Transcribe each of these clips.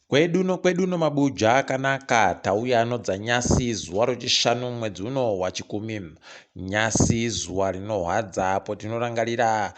Kweduno mabuja akanaka tauya dzanyasi zuva rechishanu mwedzi uno waChikumi. Nyasi zuva rinorwadza apo tinorangarira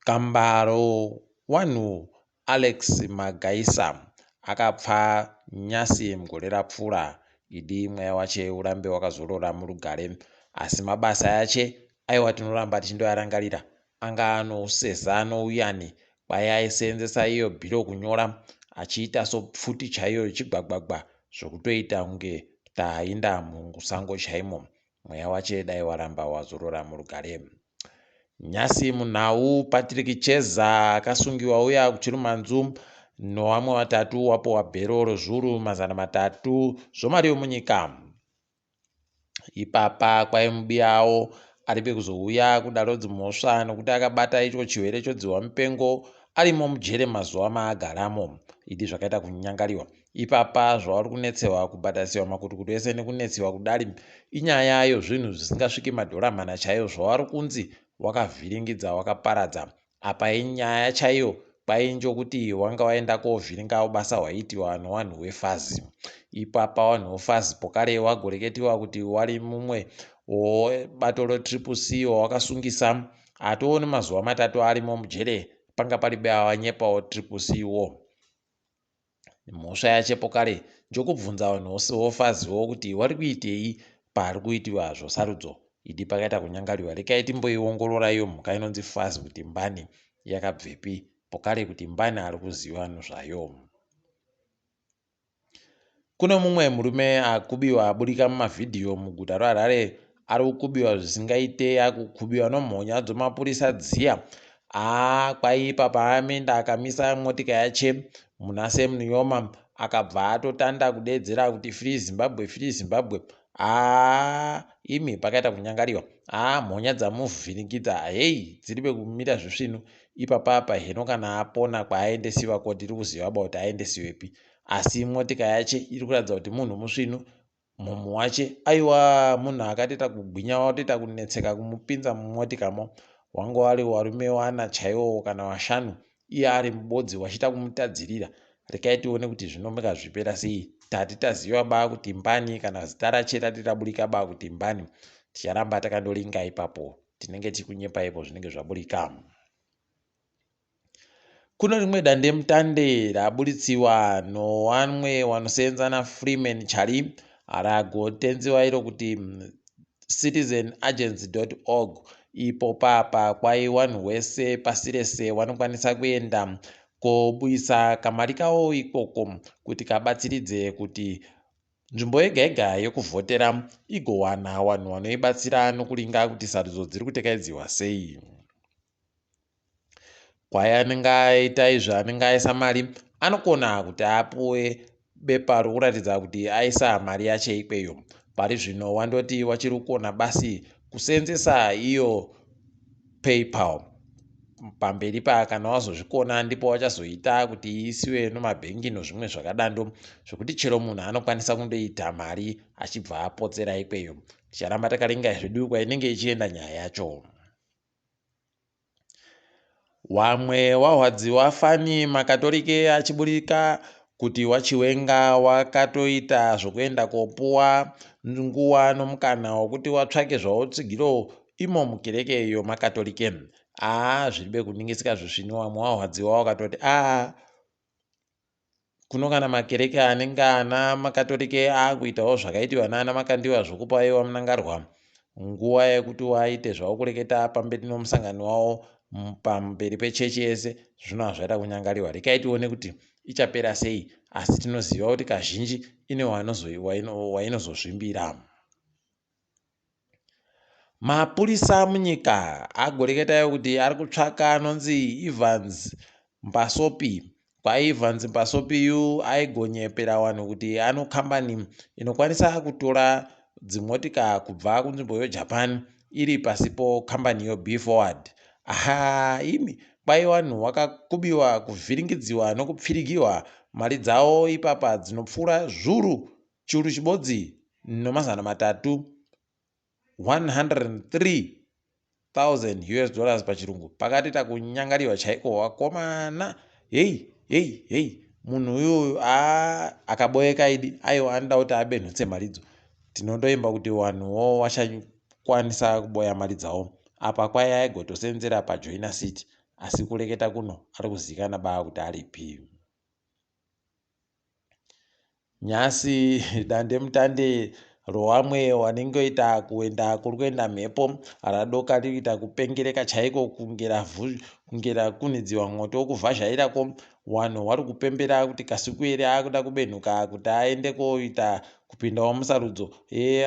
kambaro wanhu Alex Magaisa akapfa nyasi mugore rapfuura. Idi mweya wache urambe wakazorora murugare, asi mabasa yache aiwa tinoramba tichindoyarangarira anga anoseza anouyani kwai aisenzesa iyo bhero kunyora achiita sopfuti chaiyo chigwagwagwa zvokutoita kunge tainda musango chaimo. Mweya wache dai waramba wazorora murugare. Nyasi munhau Patrick Cheza akasungiwa uya kuchirumanzu nowamwe watatu wapuwa bhero rozvuru 300 zvomari yomunyika. Ipapa kwai mubiyawo ari pekuzouya kuda rodzimhosva nokuti akabata icho chirwere chodziwa mupengo arimo mujere mazuva maagaramo. Idi zvakaita kunyangariwa. Ipapa zvavari kunetsewa kubhadhasiwa makutukutu ese nekunetsiwa kudari inyaya yezvinhu zvisingasviki $100 chaiyo zvavari kunzi wakavhiringidza wakaparadza. Apa inyaya chaiyo kwainjo kuti wanga waenda kovhiringa basa hwaitiwa nowanhu wefazi. Ipapa wanhu wefazi pokare wagoreketiwa kuti wari mumwe webato reTCC wawakasungisa atoone mazuva 3 arimo mujere panga paribe wanyepawo TCC wo. Mhosva yache pokare njokubvunza vanhu wefaziwo kuti wari kuitei pari kuitiwa zvosarudzo. Idi pakaita kunyangariwa. Rekai timboiongorora iyo mhuka inonzi fazi kuti mbani yakabvepi pokare kuti mbani ari kuziva zvayo. Kuno mumwe murume akubiwa aburika mumavhidhiyo muguta raHarare ari kukubiwa zvisingaite akukubiwa nomhonya dzomapurisa dziya. Kwaipa paamenda akamisa motika yache muna Semnuyoma akabva atotanda kudedzera kuti free Zimbabwe. Imi pakaita kunyangariwa. Mhonya dzamuvhiringidza hei dziribe kumira zvisvinu. Ipapapa heno kana apona kwaaendesiwa koti tiri kuziva kuti aendesiwepi, asi motika yache iri kuratidza kuti munhu musvinu. Mumwe wache aiwa munhu akatoita kugwinya watoita kunetseka kumupinza mumotikamo. Wangu wari varume wana chaiwo kana 5 iye ari mubodzi wachiita kumutadzirira. Rekai tione kuti zvinomeka zvipera sei. Tati taziva baa kuti mbani kana zita rache tati taburika baa kuti mbani, ticharamba takandoringa ipapo tinenge tikunyepa ipo zvinenge zvaburika. Kuno rimwe dandemutande raburitsiwa nowamwe wanosenza naFreeman Chari ragotenziwa iro kuti citizenagency.org. Ipo papa kwai wanhu wese pasi rese wanokwanisa kuenda kobudisa kamari kawo ikoko kuti kabatsiridze kuti nzvimbo yega yega yekuvhotera igowana vanhu vanoibatsira nokuringa kuti sarudzo dziri kutekaidziwa sei. Kwai anenge aita izvo anenge aisa mari anokona kuti apuwe bepa rokuratidza kuti aisa mari yache ikweyo. Pari zvino wandoti wachiri kukona basi kusenzesa iyo PayPal. Pamberi kana wazozvikona ndipo wachazoita kuti iisiwe nomabhengi nozvimwe zvakadando zvokuti chero munhu anokwanisa kundoita mari achibva apotsera ikweyo. Ticharamba takaringa zvedu kwainenge ichienda nyaya yacho. Wamwe warwadziwa fani makatorike achiburika kuti wachiwenga wakatoita zvokuenda kopuwa nguva nomukana wokuti watsvake zvautsigiro imo mukereke iyo makatorike. Zviribe kuningisika zvisvino. Wamwe warwadziwa wakatoti kuno kana makereke anenge ana makatorike akuitawo zvakaitiwa nana makandiwa zvokupaiwa munangarwa nguva yekuti waite zvavo kureketa pamberi nomusangano wavo pamberi pechechi yese. Zvino hazvaita kunyangariwa. Rekai tione kuti ichapera sei, asi tinoziva kuti kazhinji ine wainozozvimbira. Mapurisa munyika agoreketayo kuti ari kutsvaka anonzi Evans Mbasopi. Evans Mbasopi aigonyepera vanhu kuti ano kambani inokwanisa kutora dzimotika kubva kunzvimbo yeJapan iri pasipo kambani yoB-Forward. Imi kwai vanhu vakakubiwa, kuvhiringidziwa nokupfirigiwa mari dzavo ipapa dzinopfuura zviuru chiuru chibodzi $300 $103,000 pachirungu. Pakatoita kunyangariwa chaiko. Wakomana hei munhu uyu akaboeka idi aiwa anoda kuti abenhutse mharidzo. Tinondoimba kuti wanhuwo wachakwanisa kuboya mari dzawo. Apa kwai aigotosenzera pajoina city, asi kureketa kuno ari kuzivikanwa baa kuti aripi. Nyasi dandemutande rowamwe wanengoita kuenda kuri kuenda mhepo radoka rikuita kupengereka chaiko kungera kunidziwa mwoto wokuvhazhairako. Wanhu wari kupembera kuti Kasukuwere akuda kubenhuka kuti aende koita kupindawo musarudzo.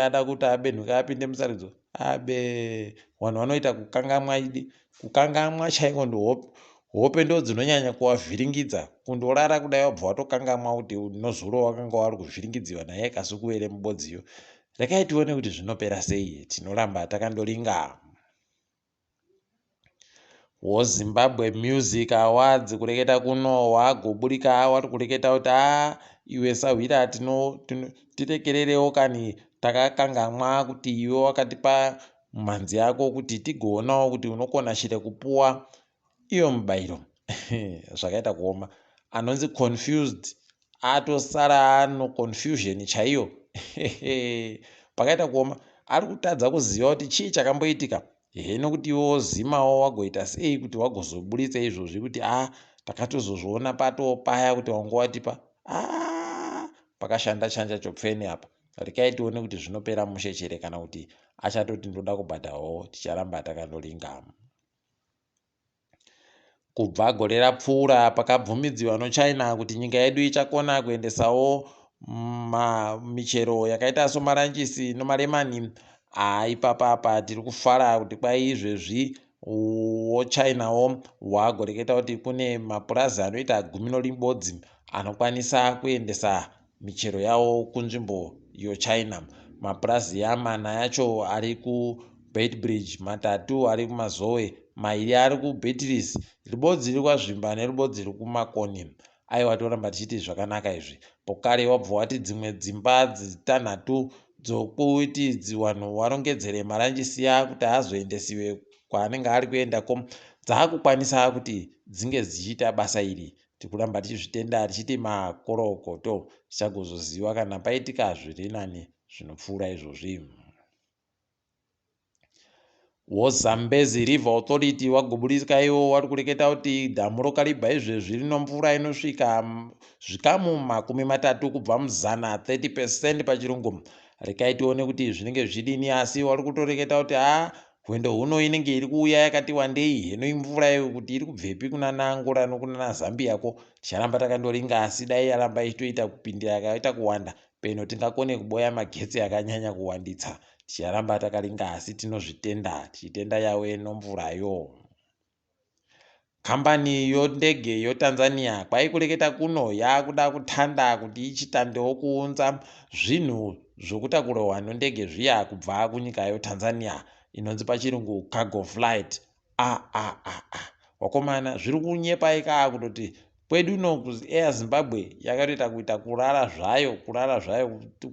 Ada kuti abenhuka apinde musarudzo. Abe wanhu wanoita kukangamwa idi, kukangamwa chaiko hope ndo dzinonyanya kuvavhiringidza. Kundorara kudai wabva watokangamwa kuti nozuro wakanga wari kuvhiringidziwa naye Kasukuwere mubodziyo. Rekai tione kuti zvinopera sei. Tinoramba takandoringa. WoZimbabwe Music Awards kureketa kuno wagoburika wari kureketa kuti iwe Sahwira tirekererewo kani takakangamwa kuti iwe wakatipa mhanzi yako kuti tigoonawo kuti unokona chire kupuwa iyo mubayiro. Zvakaita kuoma. Anonzi confused atosara ano confusion chaiyo. Pakaita kuoma. Ari kutadza kuziva kuti chii chakamboitika. Nekuti iwo zimawo wagoita sei kuti wagozoburitsa izvozvi kuti takatozozviona patopaya kuti wanga watipa. Pakashanda chanja chopfeni apa. Rekai tione kuti zvinopera mushechere kana kuti achatoti ndoda kubhadhawo. Ticharamba takandoringa. Kubva gore rapfuura pakabvumidziwa noChina kuti nyika yedu ichakona kuendesawo michero yakaita somaranjisi nomaremani. Ipapa tiri kufara kuti kwai izvezvi woChinawo wagoreketa kuti kune mapurazi anoita 10 anokwanisa kuendesa michero yawo kunzvimbo yoChina. Mapurazi mana yacho ari kuBeitbridge, 3 ari kuMazoe, 2 ari kuBeatrice, ribodzi riri kwazvimba neribodzi riri kuMakoni. Aiwa toramba tichiti zvakanaka izvi. Pokare wabva wati dzimwe dzimba 6 dzokuti wanhu warongedzere maranjisi kuti azoendesiwe kwaanenge ari kuendako dzakukwanisa kuti dzinge dzichiita basa iri. Tikuramba tichizvitenda tichiti makorokoto tichagozoziva kana paitika zviri nani zvinopfuura izvozvi. WoZambezi River Authority wagoburika iwo wari kureketa kuti dhamu rokaribha izvezvi rino mvura inosvika zvikamu 30 kubva muzana 30% pachirungu. Rekai tione kuti zvinenge zvidini, asi wari kutoreketa kuti hwendo huno inenge iri kuuya yakati wandei. Hino imvura iyo kuti iri kubvepi kuna Angola nokuna Zambia ko. Ticharamba takandoringa, asi dai yaramba ichitoita kupindira yakaita kuwanda peno tingakone kuboya magetsi akanyanya kuwanditsa. Ticharamba takaringa, asi tinozvitenda tichitenda yawe nomvurayo. Kambani yondege yoTanzania kwai kureketa kuno yakuda kutanda kuti ichitandewo kuunza zvinhu zvokutakura vanhu ndege zviya kubva kunyika yoTanzania inonzi pachirungu cargo flight. Wakomana zviri kunyepa kutoti kwedu no Air Zimbabwe yakatoita kuita kurara zvayo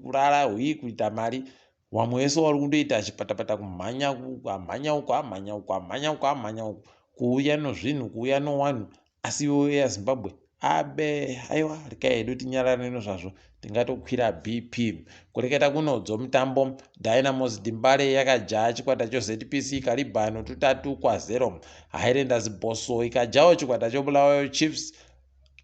kurara kuita mari. Wamwe wese wari kundoita chipatapata kumhanya uku kuuya nozvinhu kuuya nowanhu, asi iwo Air Zimbabwe aiwa rekai hedu tinyarare nezvazvo tingatokwira BP. Kureketa kuno dzomutambo Dynamos Dimbare yakajaha chikwata choZPC Ikariba no3-0. Highlanders Boso ikajawo chikwata choBulawayo Chiefs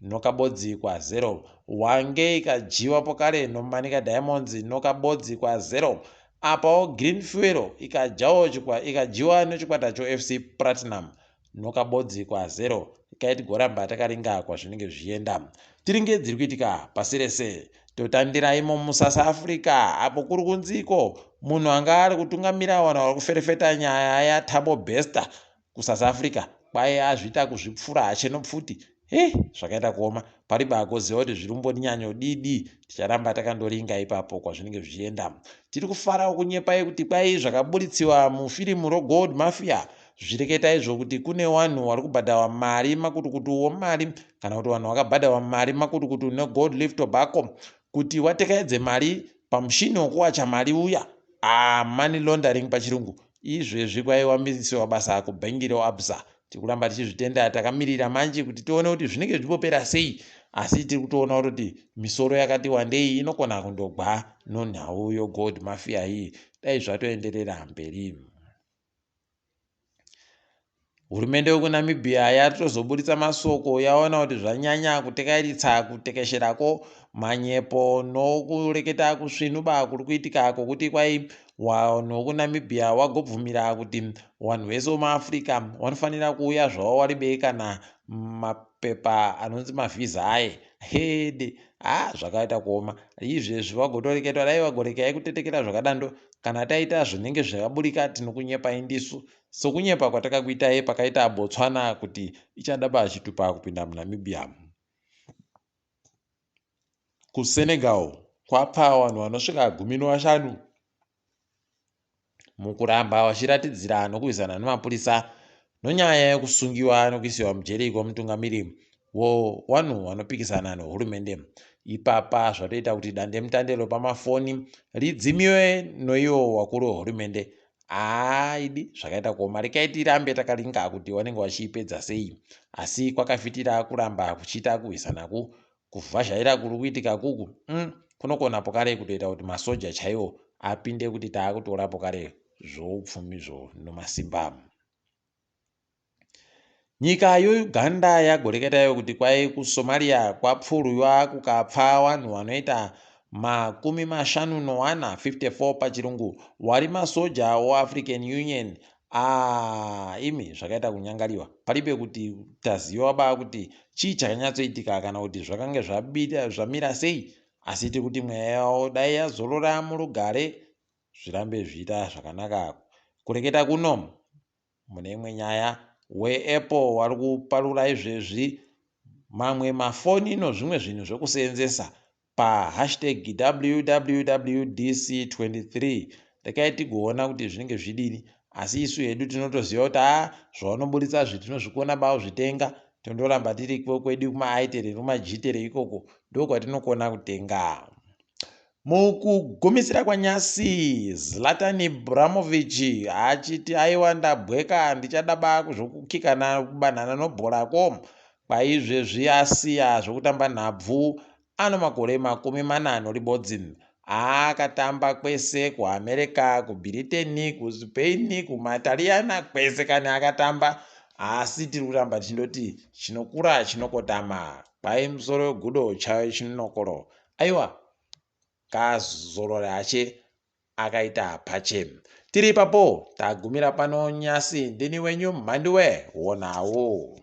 nokabodzi 0. Wange ikajiwa pokare noManika Diamonds nokabodzi 0. Apawo Green Fuel ikajiwa nechikwata choFC Platinum nokabodzi 0. Ikaiti goramba takaringa kwazvinenge zvienda. Tiringe dziri kuitika pasi rese. Totandiraimo muSouth Africa apo kuri kunziko munhu anga ari kutungamira vanhu vari kuferefeta nyaya yaThabo Bester kuSouth Africa kwai azviita kuzvipfura achenopfuti. Zvakaita kuoma. Pariba agoziva kuti zviri kumbonyanya didi. Ticharamba takandoringa ipapo kwazvinenge zvienda. Tiri kufarawo kunyepa kuti kwai zvakaburitsiwa mufirimu roGold Mafia zvireketa izvo kuti kune vanhu vari kubhadhawa mari makutukutu womari kana kuti vanhu vakabhadhawa mari makutukutu neGold Leaf Tobacco kuti watekaedze mari pamushini wokuwacha mari uya money laundering pachirungu. Izvezvi kwai wambisiwa basa kubhengi reAbsa. Tikuramba tichizvitenda takamirira manje kuti tione kuti zvinenge zvipopera sei. asi tiri kutoona kuti misoro yakati wandei inokona kundogwa nonhau yogold mafia iyi dai zvatoenderera mberi. Hurumende yokuNamibia yatozoburitsa masoko yaona kuti zvanyanya kutekairitsa kutekesherako manyepo nokureketa kusvinuba kuri kuitika kwokuti kwai wanhu wokuNamibia wagobvumira kuti wanhu vese vemuAfrica vanofanira kuuya zvavo vari bei kana mapepa anonzi mavhiza aye hede zvakaita kuoma izvezvi vagotoreketwa dai vagorekai kutetekera zvakadando kana taita zvinenge zvakaburika tinokunyepai ndisu sokunyepa kwatakakuitai pakaita Botswana kuti ichadaba achitupa kupinda muNamibia. KuSenegal kwapa vanhu vanosvika 15 mukuramba vachiratidzira nokuizana nomapurisa nonyaya yekusungiwa nokuisiwa mujeri kwemutungamiri wanhu vanopikisana nehurumende. Ipapa zvatoita kuti dandemutande pamafoni ridzimiwe noiwo wakuru wehurumende. Idi zvakaita kuoma rekai tirambe takaringa kuti vanenge vachiipedza sei, asi kwakafitira kuramba kuchiita kuhwisanaku kuvhazhaira kuri kuitika kuku kunokona pokare kutoita kuti masoja chaiwo apinde kuti taakutora pokare zvoupfumizvo nomasimba. Nyika yeUganda yagoreketayo kuti kwai kuSomalia kwapfurwiwa kukapfa vanhu vanoita 54 54 pachirungu wari masoja weAfrican Union. Imi zvakaita kunyangariwa paribe kuti taziva baa kuti chii chakanyatsoitika kana kuti zvakanga zvamira sei, asi tiri kuti mweya yavo dai yazorora murugare zvirambe zviita zvakanaka. Kureketa kuno mune imwe nyaya weApple wari kuparura izvezvi mamwe mafoni nozvimwe zvinhu zvokuseenzesa pahashtag WWWDC23 rekai tigoona kuti zvinenge zvidini, asi isu hedu tinotoziva kuti zvavanoburitsa zvitinozvikona bawo zvitenga tondoramba tiri kwedu kumaaitere nomajitere ikoko ndokwatinokona kutenga. Mukugumisira kwanyasi Zlatan Ibrahimovic achiti aiwa ndabweka ndichadaba kuzvokukikana kubanana nobhorako kwaizvezvi asiya zvokutamba nhabvu ano makore 40 akatamba kwese kuAmerica, kuBritain, kuSpain, kumaTariana kwese kane akatamba, asi tiri kuramba tichindoti chinokura chinokotama kwai musoro wegudo chayo chinokoro. Aiwa kazorora hache akaita pache. Tiri ipapo tagumira pano nyasi. Ndini wenyu Mhanduwe WeNhau.